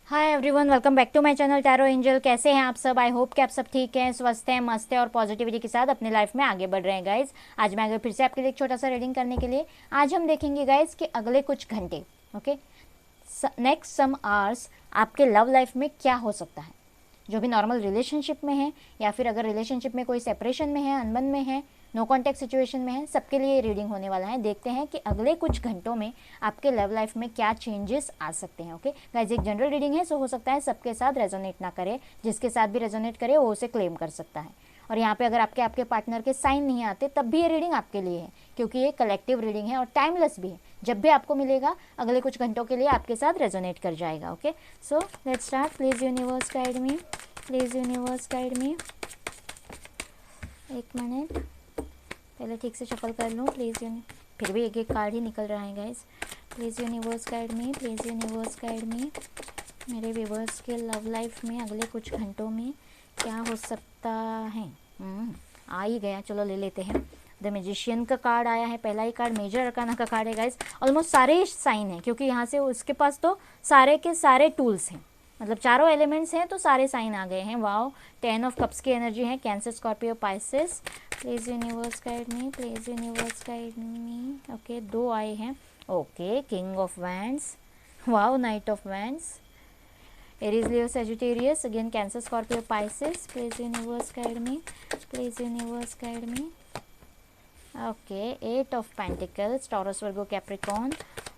Hi everyone, welcome back to my channel tarot angel. कैसे हैं आप सब? आई होप कि आप सब ठीक हैं, स्वस्थ हैं, मस्त हैं और पॉजिटिविटी के साथ अपनी लाइफ में आगे बढ़ रहे हैं गाइज। आज मैं आ गई फिर से आपके लिए एक छोटा सा रीडिंग करने के लिए। आज हम देखेंगे गाइज कि अगले कुछ घंटे, ओके, नेक्स्ट सम आवर्स आपके लव लाइफ में क्या हो सकता है। जो भी नॉर्मल रिलेशनशिप में है या फिर अगर रिलेशनशिप में कोई सेपरेशन में है, अनबन में है, नो कॉन्टैक्ट सिचुएशन में है, सबके लिए रीडिंग होने वाला है। देखते हैं कि अगले कुछ घंटों में आपके लव लाइफ में क्या चेंजेस आ सकते हैं। ओके गाइज, एक जनरल रीडिंग है, सो हो सकता है सबके साथ रेजोनेट ना करे, जिसके साथ भी रेजोनेट करे वो उसे क्लेम कर सकता है। और यहाँ पे अगर आपके पार्टनर के साइन नहीं आते तब भी ये रीडिंग आपके लिए है, क्योंकि ये कलेक्टिव रीडिंग है और टाइमलेस भी है। जब भी आपको मिलेगा अगले कुछ घंटों के लिए आपके साथ रेजोनेट कर जाएगा। Okay, so let's start. Please universe guide me, please universe guide me. एक मिनट, पहले ठीक से शफल कर लूँ। प्लीज़ फिर भी एक एक कार्ड ही निकल रहा है guys. Please universe guide me, please universe guide me. मेरे व्यूवर्स के लव लाइफ में अगले कुछ घंटों में क्या हो सकता है। आ ही गया, चलो ले लेते हैं। द मैजिशियन का कार्ड आया है, पहला ही कार्ड मेजर अरकाना का कार्ड है गाइज। ऑलमोस्ट सारे साइन हैं, क्योंकि यहाँ से उसके पास तो सारे के सारे टूल्स हैं, मतलब चारों एलिमेंट्स हैं तो सारे साइन आ गए हैं। वाओ, 10 ऑफ कप्स की एनर्जी है, cancer, Scorpio, Pisces. Please universe guide me, please universe guide me. Okay, दो आए हैं। Okay, king of wands, wow, night of wands, Aries, Leo, Sagittarius, again cancer, Scorpio, Pisces. Please universe guide me, please universe guide me. Okay, 8 of pentacles, taurus, Virgo, Capricorn.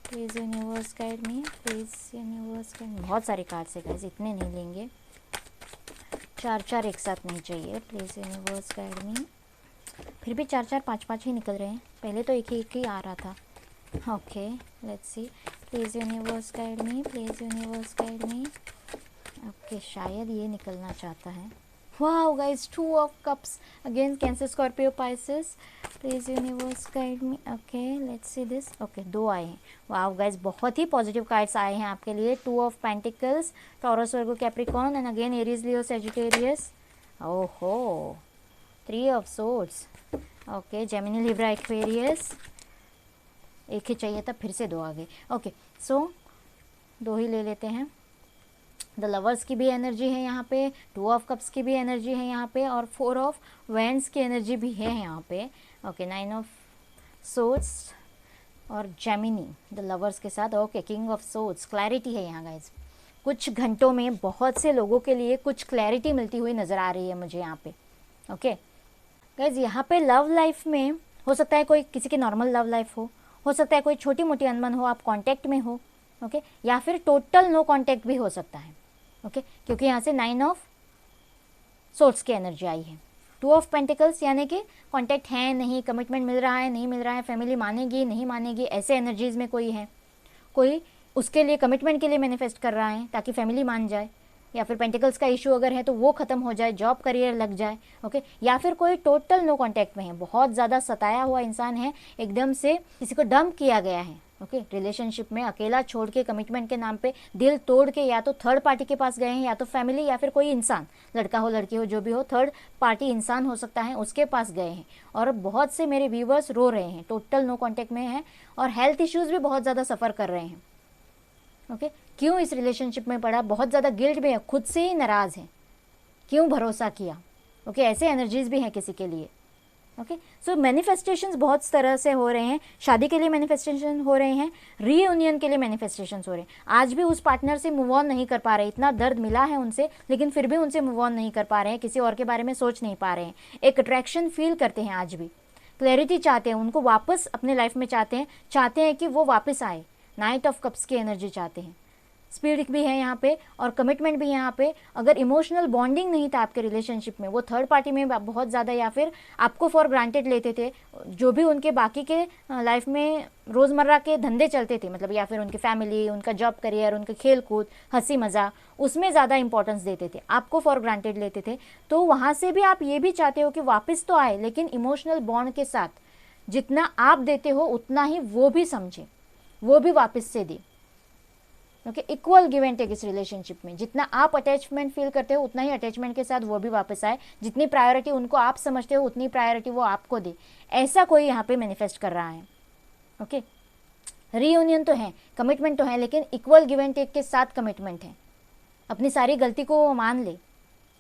Please universe guide me, please universe guide me. बहुत सारे cards है guys, इतने नहीं लेंगे, चार चार एक साथ नहीं चाहिए। Please universe guide me. फिर भी चार चार पाँच पाँच ही निकल रहे हैं, पहले तो एक ही आ रहा था। Okay, let's see. Please universe guide me, please universe guide me. Okay, शायद ये निकलना चाहता है। Wow guys, 2 of cups, again cancer, Scorpio, Pisces. Please universe guide me. Okay, let's see this. Okay, दो आए हैं। वाओ गाइस, बहुत ही positive cards आए हैं आपके लिए। 2 of pentacles, taurus, Virgo, Capricorn and again Aries, Leo, Sagittarius. ओहो, 3 of swords. Okay, Gemini, Libra, Aquarius. एक ही चाहिए था, फिर से दो आ गए। ओके, सो दो ही ले लेते हैं। द लवर्स की भी एनर्जी है यहाँ पे, 2 ऑफ कप्स की भी एनर्जी है यहाँ पे, और 4 ऑफ वैंड्स की एनर्जी भी है यहाँ पे। ओके, 9 ऑफ सोर्ड्स और जेमिनी द लवर्स के साथ। Okay, king of swords, clarity है यहाँ गाइज। कुछ घंटों में बहुत से लोगों के लिए कुछ क्लैरिटी मिलती हुई नज़र आ रही है मुझे यहाँ पे। ओके गाइज, यहाँ पे लव लाइफ में हो सकता है कोई किसी की नॉर्मल लव लाइफ हो सकता है कोई छोटी मोटी अनबन हो, आप कांटेक्ट में हो। ओके, या फिर टोटल नो कांटेक्ट भी हो सकता है। ओके, क्योंकि यहाँ से 9 ऑफ सोर्ट्स की एनर्जी आई है। 2 ऑफ पेंटिकल्स यानी कि कांटेक्ट है नहीं, कमिटमेंट मिल रहा है नहीं मिल रहा है, फैमिली मानेगी नहीं मानेगी, ऐसे एनर्जीज में कोई है, कोई उसके लिए कमिटमेंट के लिए मैनिफेस्ट कर रहा है ताकि फैमिली मान जाए, या फिर पेंटिकल्स का इशू अगर है तो वो ख़त्म हो जाए, जॉब करियर लग जाए। ओके, या फिर कोई टोटल नो कांटेक्ट में है, बहुत ज़्यादा सताया हुआ इंसान है, एकदम से किसी को डंप किया गया है। ओके, रिलेशनशिप में अकेला छोड़ के कमिटमेंट के नाम पे दिल तोड़ के या तो थर्ड पार्टी के पास गए हैं, या तो फैमिली या फिर कोई इंसान, लड़का हो लड़की हो जो भी हो, थर्ड पार्टी इंसान हो सकता है, उसके पास गए हैं। और बहुत से मेरे व्यूवर्स रो रहे हैं, टोटल नो कांटेक्ट में हैं और हेल्थ इश्यूज़ भी बहुत ज़्यादा सफ़र कर रहे हैं। ओके, क्यों इस रिलेशनशिप में पड़ा, बहुत ज़्यादा गिल्ट में है, खुद से ही नाराज़ है, क्यों भरोसा किया। ओके, ऐसे एनर्जीज़ भी हैं किसी के लिए। ओके, सो मैनिफेस्टेशंस बहुत तरह से हो रहे हैं। शादी के लिए मैनिफेस्टेशन हो रहे हैं, रीयूनियन के लिए मैनिफेस्टेशंस हो रहे हैं। आज भी उस पार्टनर से मूव ऑन नहीं कर पा रहे, इतना दर्द मिला है उनसे, लेकिन फिर भी उनसे मूव ऑन नहीं कर पा रहे हैं, किसी और के बारे में सोच नहीं पा रहे हैं, एक अट्रैक्शन फील करते हैं आज भी, क्लैरिटी चाहते हैं, उनको वापस अपने लाइफ में चाहते हैं कि वो वापस आए। नाइट ऑफ कप्स की एनर्जी चाहते हैं, स्पीड भी है यहाँ पे और कमिटमेंट भी यहाँ पे। अगर इमोशनल बॉन्डिंग नहीं था आपके रिलेशनशिप में, वो थर्ड पार्टी में बहुत ज़्यादा या फिर आपको फॉर ग्रांटेड लेते थे, जो भी उनके बाकी के लाइफ में रोज़मर्रा के धंधे चलते थे, मतलब या फिर उनकी फैमिली, उनका जॉब करियर, उनका खेल कूद, हंसी मज़ाक, उसमें ज़्यादा इंपॉर्टेंस देते थे, आपको फॉर ग्रांटेड लेते थे। तो वहाँ से भी आप ये भी चाहते हो कि वापस तो आए, लेकिन इमोशनल बॉन्ड के साथ जितना आप देते हो उतना ही वो भी समझे, वो भी वापस से दे। Okay, equal give and take इस रिलेशनशिप में, जितना आप अटैचमेंट फील करते हो उतना ही अटैचमेंट के साथ वो भी वापस आए, जितनी प्रायोरिटी उनको आप समझते हो उतनी प्रायोरिटी वो आपको दे, ऐसा कोई यहाँ पे मैनिफेस्ट कर रहा है। ओके, रीयूनियन तो है, कमिटमेंट तो है, लेकिन इक्वल गिव एंड टेक के साथ कमिटमेंट है। अपनी सारी गलती को वो मान ले।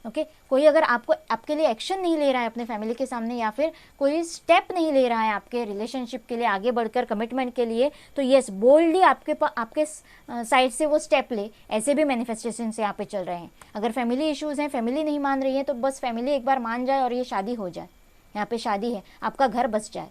ओके कोई अगर आपको आपके लिए एक्शन नहीं ले रहा है अपने फैमिली के सामने, या फिर कोई स्टेप नहीं ले रहा है आपके रिलेशनशिप के लिए आगे बढ़कर कमिटमेंट के लिए, तो यस बोल्डली आपके साइड से वो स्टेप ले। ऐसे भी मैनिफेस्टेशन यहाँ पे चल रहे हैं। अगर फैमिली इश्यूज़ हैं, फैमिली नहीं मान रही है, तो बस फैमिली एक बार मान जाए और ये शादी हो जाए। यहाँ पे शादी है, आपका घर बस जाए।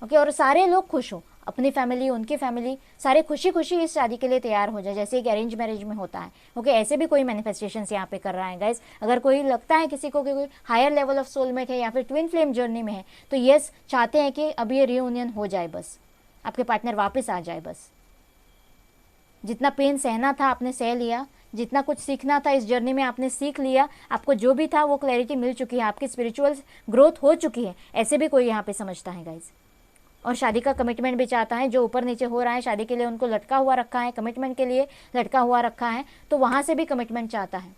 ओके और सारे लोग खुश हो, अपनी फैमिली, उनकी फैमिली, सारे खुशी खुशी इस शादी के लिए तैयार हो जाए, जैसे एक अरेंज मैरिज में होता है। ओके ऐसे भी कोई मैनिफेस्टेशंस यहाँ पे कर रहा है गाइस। अगर कोई लगता है किसी को कि कोई हायर लेवल ऑफ सोलमेट है या फिर ट्विन फ्लेम जर्नी में है, तो यस चाहते हैं कि अब ये रियूनियन हो जाए, बस आपके पार्टनर वापस आ जाए। बस जितना पेन सहना था आपने सह लिया, जितना कुछ सीखना था इस जर्नी में आपने सीख लिया, आपको जो भी था वो क्लैरिटी मिल चुकी है, आपकी स्पिरिचुअल ग्रोथ हो चुकी है। ऐसे भी कोई यहाँ पे समझता है गाइज। और शादी का कमिटमेंट भी चाहता है, जो ऊपर नीचे हो रहा है शादी के लिए उनको लटका हुआ रखा है, कमिटमेंट के लिए लटका हुआ रखा है, तो वहाँ से भी कमिटमेंट चाहता है,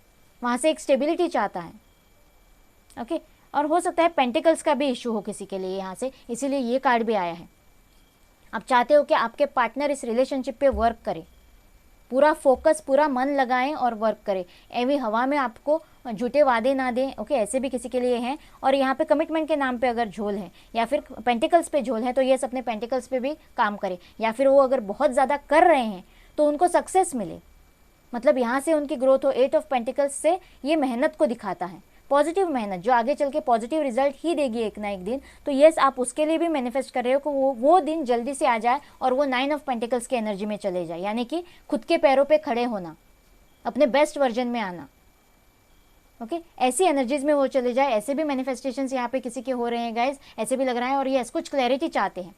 वहाँ से एक स्टेबिलिटी चाहता है। ओके और हो सकता है पेंटिकल्स का भी इशू हो किसी के लिए यहाँ से, इसीलिए ये कार्ड भी आया है। आप चाहते हो कि आपके पार्टनर इस रिलेशनशिप पे वर्क करे, पूरा फोकस, पूरा मन लगाएं और वर्क करें। एवी हवा में आपको झूठे वादे ना दें। ओके ऐसे भी किसी के लिए हैं। और यहाँ पे कमिटमेंट के नाम पे अगर झोल है या फिर पेंटिकल्स पे झोल है, तो ये अपने पेंटिकल्स पे भी काम करें। या फिर वो अगर बहुत ज़्यादा कर रहे हैं तो उनको सक्सेस मिले, मतलब यहाँ से उनकी ग्रोथ हो। 8 ऑफ पेंटिकल्स से ये मेहनत को दिखाता है, पॉजिटिव मेहनत जो आगे चल के पॉजिटिव रिजल्ट ही देगी एक ना एक दिन। तो यस आप उसके लिए भी मैनिफेस्ट कर रहे हो कि वो दिन जल्दी से आ जाए और वो 9 ऑफ पेंटिकल्स की एनर्जी में चले जाए, यानी कि खुद के पैरों पे खड़े होना, अपने बेस्ट वर्जन में आना। ओके ऐसी एनर्जीज में वो चले जाए। ऐसे भी मैनिफेस्टेशंस यहाँ पे किसी के हो रहे हैं गाइज, ऐसे भी लग रहा है। और यस कुछ क्लैरिटी चाहते हैं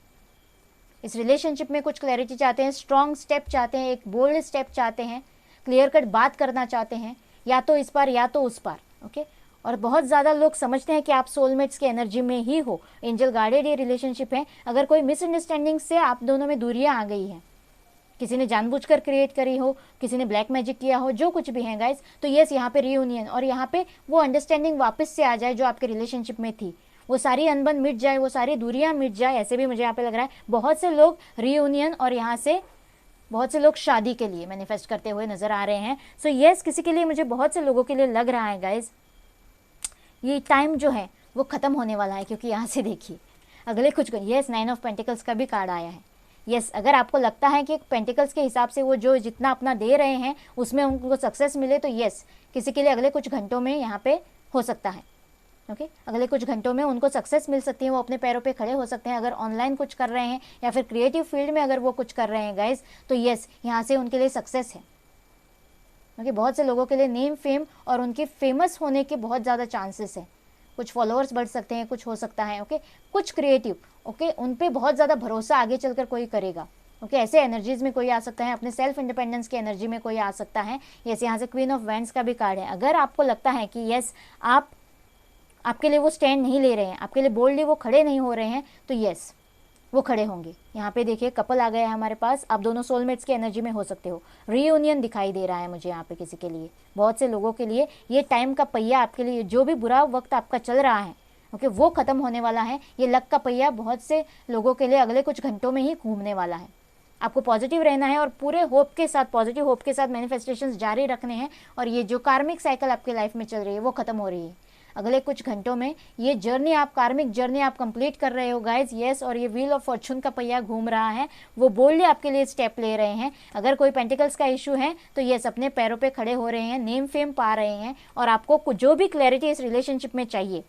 इस रिलेशनशिप में, कुछ क्लैरिटी चाहते हैं, स्ट्रॉन्ग स्टेप चाहते हैं, एक बोल्ड स्टेप चाहते हैं, क्लियर कट बात करना चाहते हैं, या तो इस पार या तो उस पार। ओके और बहुत ज़्यादा लोग समझते हैं कि आप सोलमेट्स की एनर्जी में ही हो, एंजल गाइडेड ये रिलेशनशिप है। अगर कोई मिसअंडरस्टैंडिंग से आप दोनों में दूरियां आ गई हैं, किसी ने जानबूझकर क्रिएट करी हो, किसी ने ब्लैक मैजिक किया हो, जो कुछ भी है गाइस, तो यस यहाँ पे रियूनियन और यहाँ पे वो अंडरस्टैंडिंग वापस से आ जाए जो आपके रिलेशनशिप में थी, वो सारी अनबन मिट जाए, वो सारी दूरियां मिट जाए। ऐसे भी मुझे यहाँ पे लग रहा है बहुत से लोग रियूनियन और यहाँ से बहुत से लोग शादी के लिए मैनिफेस्ट करते हुए नजर आ रहे हैं। सो यस किसी के लिए, मुझे बहुत से लोगों के लिए लग रहा है गाइज, ये टाइम जो है वो ख़त्म होने वाला है। क्योंकि यहाँ से देखिए अगले कुछ, यस 9 ऑफ पेंटिकल्स का भी कार्ड आया है। यस अगर आपको लगता है कि पेंटिकल्स के हिसाब से वो जो जितना अपना दे रहे हैं उसमें उनको सक्सेस मिले, तो यस किसी के लिए अगले कुछ घंटों में यहाँ पे हो सकता है। ओके अगले कुछ घंटों में उनको सक्सेस मिल सकती है, वो अपने पैरों पे खड़े हो सकते हैं। अगर ऑनलाइन कुछ कर रहे हैं या फिर क्रिएटिव फील्ड में अगर वो कुछ कर रहे हैं गाइज, तो यस यहाँ से उनके लिए सक्सेस है। ओके बहुत से लोगों के लिए नेम फेम और उनके फेमस होने के बहुत ज़्यादा चांसेस है। कुछ फॉलोअर्स बढ़ सकते हैं, कुछ हो सकता है। ओके कुछ क्रिएटिव, ओके उन पे बहुत ज़्यादा भरोसा आगे चलकर कोई करेगा। ओके ऐसे एनर्जीज में कोई आ सकता है, अपने सेल्फ इंडिपेंडेंस की एनर्जी में कोई आ सकता है। यस यहाँ से क्वीन ऑफ वैंड्स का भी कार्ड है। अगर आपको लगता है कि यस आपके लिए वो स्टैंड नहीं ले रहे हैं, आपके लिए बोल्डली वो खड़े नहीं हो रहे हैं, तो यस वो खड़े होंगे। यहाँ पे देखिए कपल आ गया है हमारे पास, आप दोनों सोलमेट्स की एनर्जी में हो सकते हो। रियूनियन दिखाई दे रहा है मुझे यहाँ पे किसी के लिए, बहुत से लोगों के लिए ये टाइम का पहिया आपके लिए, जो भी बुरा वक्त आपका चल रहा है ओके वो ख़त्म होने वाला है। ये लक का पहिया बहुत से लोगों के लिए अगले कुछ घंटों में ही घूमने वाला है। आपको पॉजिटिव रहना है और पूरे होप के साथ, पॉजिटिव होप के साथ मैनिफेस्टेशंस जारी रखने हैं। और ये जो कार्मिक साइकिल आपके लाइफ में चल रही है वो ख़त्म हो रही है अगले कुछ घंटों में। ये जर्नी आप, कार्मिक जर्नी आप कंप्लीट कर रहे हो गाइज। यस और ये व्हील ऑफ फॉर्चून का पहिया घूम रहा है, वो बोल्डली आपके लिए स्टेप ले रहे हैं। अगर कोई पेंटिकल्स का इशू है तो यस अपने पैरों पे खड़े हो रहे हैं, नेम फेम पा रहे हैं, और आपको जो भी क्लैरिटी इस रिलेशनशिप में चाहिए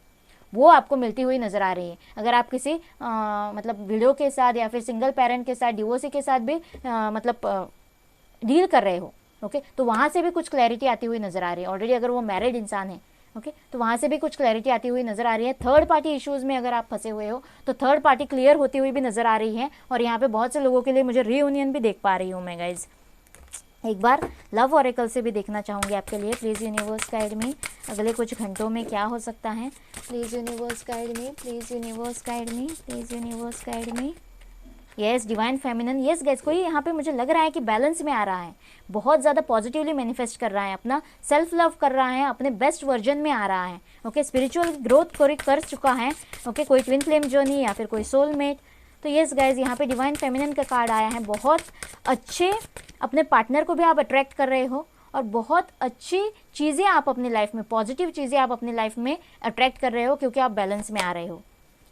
वो आपको मिलती हुई नज़र आ रही है। अगर आप किसी मतलब विडो के साथ या फिर सिंगल पेरेंट के साथ, डिवोर्सी के साथ भी मतलब डील कर रहे हो ओके, तो वहाँ से भी कुछ क्लैरिटी आती हुई नज़र आ रही है। ऑलरेडी अगर वो मैरिड इंसान है ओके तो वहाँ से भी कुछ क्लैरिटी आती हुई नज़र आ रही है। थर्ड पार्टी इश्यूज़ में अगर आप फंसे हुए हो तो थर्ड पार्टी क्लियर होती हुई भी नज़र आ रही है। और यहाँ पे बहुत से लोगों के लिए मुझे रीयूनियन भी देख पा रही हूँ मैं गाइज। एक बार लव ऑरेकल से भी देखना चाहूँगी आपके लिए। प्लीज़ यूनिवर्स गाइड मी, अगले कुछ घंटों में क्या हो सकता है। Please universe guide me, please universe guide me, please universe guide me. Yes divine feminine, yes guys कोई यहाँ पे मुझे लग रहा है कि बैलेंस में आ रहा है, बहुत ज़्यादा पॉजिटिवली मैनिफेस्ट कर रहा है, अपना सेल्फ लव कर रहा है, अपने बेस्ट वर्जन में आ रहा है। ओके स्पिरिचुअल ग्रोथ कर चुका है। ओके कोई ट्विन फ्लेम जर्नी या फिर कोई सोलमेट। तो यस गाइज यहाँ पे डिवाइन फेमिनन का कार्ड आया है। बहुत अच्छे अपने पार्टनर को भी आप अट्रैक्ट कर रहे हो और बहुत अच्छी चीज़ें आप अपनी लाइफ में, पॉजिटिव चीज़ें आप अपनी लाइफ में अट्रैक्ट कर रहे हो क्योंकि आप बैलेंस में आ रहे हो।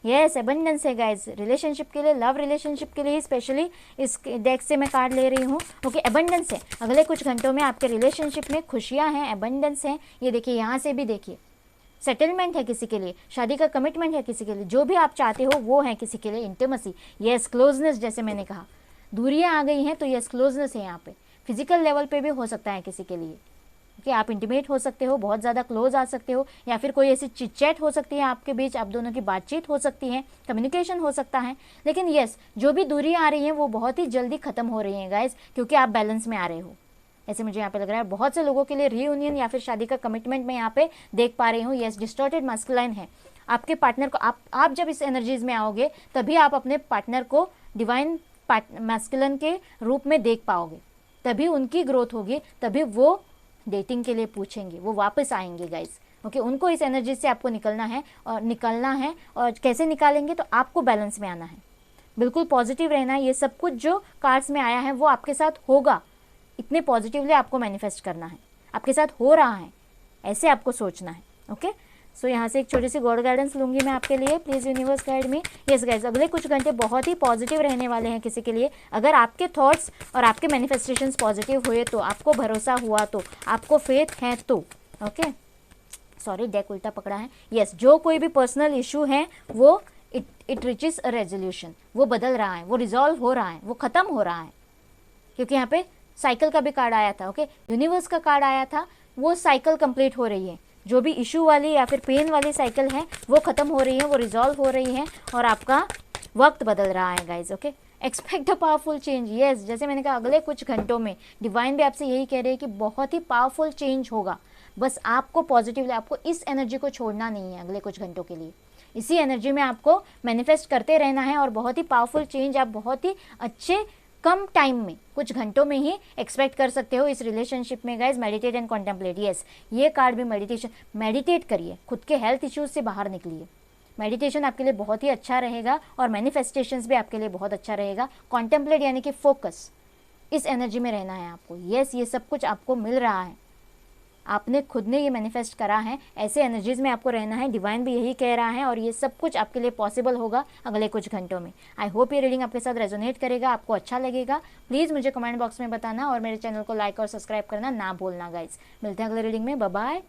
यस, एबंडेंस है गाइज रिलेशनशिप के लिए, लव रिलेशनशिप के लिए ही स्पेशली इस डेक से मैं कार्ड ले रही हूँ। ओके, एबंडेंस है। अगले कुछ घंटों में आपके रिलेशनशिप में खुशियाँ हैं, एबंडेंस है। ये देखिए, यहाँ से भी देखिए, सेटलमेंट है किसी के लिए, शादी का कमिटमेंट है किसी के लिए, जो भी आप चाहते हो वो है किसी के लिए। इंटिमेसी, यस, क्लोजनेस, जैसे मैंने कहा दूरियाँ आ गई हैं तो यस क्लोजनेस है यहाँ पे। फिजिकल लेवल पे भी हो सकता है किसी के लिए कि आप इंटीमेट हो सकते हो, बहुत ज़्यादा क्लोज आ सकते हो, या फिर कोई ऐसी चिट-चैट हो सकती है आपके बीच, आप दोनों की बातचीत हो सकती है, कम्युनिकेशन हो सकता है। लेकिन यस, जो भी दूरी आ रही है वो बहुत ही जल्दी ख़त्म हो रही है गाइज, क्योंकि आप बैलेंस में आ रहे हो। ऐसे मुझे यहाँ पे लग रहा है बहुत से लोगों के लिए रीयूनियन या फिर शादी का कमिटमेंट मैं यहाँ पे देख पा रही हूँ। यस, डिस्टॉर्टेड मस्कुलाइन है। आपके पार्टनर को आप जब इस एनर्जीज में आओगे तभी आप अपने पार्टनर को डिवाइन मैस्कुलिन के रूप में देख पाओगे, तभी उनकी ग्रोथ होगी, तभी वो डेटिंग के लिए पूछेंगे, वो वापस आएंगे गाइज। ओके, उनको इस एनर्जी से आपको निकलना है और कैसे निकालेंगे, तो आपको बैलेंस में आना है, बिल्कुल पॉजिटिव रहना है। ये सब कुछ जो कार्ड्स में आया है वो आपके साथ होगा, इतने पॉजिटिवली आपको मैनिफेस्ट करना है, आपके साथ हो रहा है, ऐसे आपको सोचना है। ओके, सो यहाँ से एक छोटी सी गॉड गाइडेंस लूँगी मैं आपके लिए। Please universe guide me. Yes guys, अगले कुछ घंटे बहुत ही पॉजिटिव रहने वाले हैं किसी के लिए। अगर आपके थॉट्स और आपके मैनिफेस्टेशंस पॉजिटिव हुए तो, आपको भरोसा हुआ तो, आपको फेथ है तो, ओके, सॉरी डेक उल्टा पकड़ा है। यस, जो कोई भी पर्सनल इशू है वो इट रिचेस अ रेजोल्यूशन, वो बदल रहा है, वो रिजॉल्व हो रहा है, वो ख़त्म हो रहा है, क्योंकि यहाँ पे साइकिल का भी कार्ड आया था। ओके, यूनिवर्स का कार्ड आया था, वो साइकिल कंप्लीट हो रही है, जो भी इशू वाली या फिर पेन वाली साइकिल है वो ख़त्म हो रही है, वो रिजॉल्व हो रही है और आपका वक्त बदल रहा है guys. Okay, expect a powerful change. Yes, जैसे मैंने कहा अगले कुछ घंटों में डिवाइन भी आपसे यही कह रहे हैं कि बहुत ही पावरफुल चेंज होगा। बस आपको पॉजिटिवली, आपको इस एनर्जी को छोड़ना नहीं है अगले कुछ घंटों के लिए, इसी एनर्जी में आपको मैनिफेस्ट करते रहना है और बहुत ही पावरफुल चेंज आप बहुत ही अच्छे कम टाइम में, कुछ घंटों में ही एक्सपेक्ट कर सकते हो इस रिलेशनशिप में guys. Meditate and contemplate. Yes, ये कार्ड भी मेडिटेशन, मेडिटेट करिए, खुद के हेल्थ इश्यूज से बाहर निकलिए। मेडिटेशन आपके लिए बहुत ही अच्छा रहेगा और मैनिफेस्टेशंस भी आपके लिए बहुत अच्छा रहेगा। कॉन्टेम्पलेट यानी कि फोकस, इस एनर्जी में रहना है आपको। यस, ये सब कुछ आपको मिल रहा है, आपने खुद ने ये मैनिफेस्ट करा है, ऐसे एनर्जीज में आपको रहना है। डिवाइन भी यही कह रहा है और ये सब कुछ आपके लिए पॉसिबल होगा अगले कुछ घंटों में। आई होप ये रीडिंग आपके साथ रेजोनेट करेगा, आपको अच्छा लगेगा। प्लीज़ मुझे कमेंट बॉक्स में बताना और मेरे चैनल को लाइक और सब्सक्राइब करना ना भूलना गाइज। मिलते हैं अगले रीडिंग में, बाय बाय।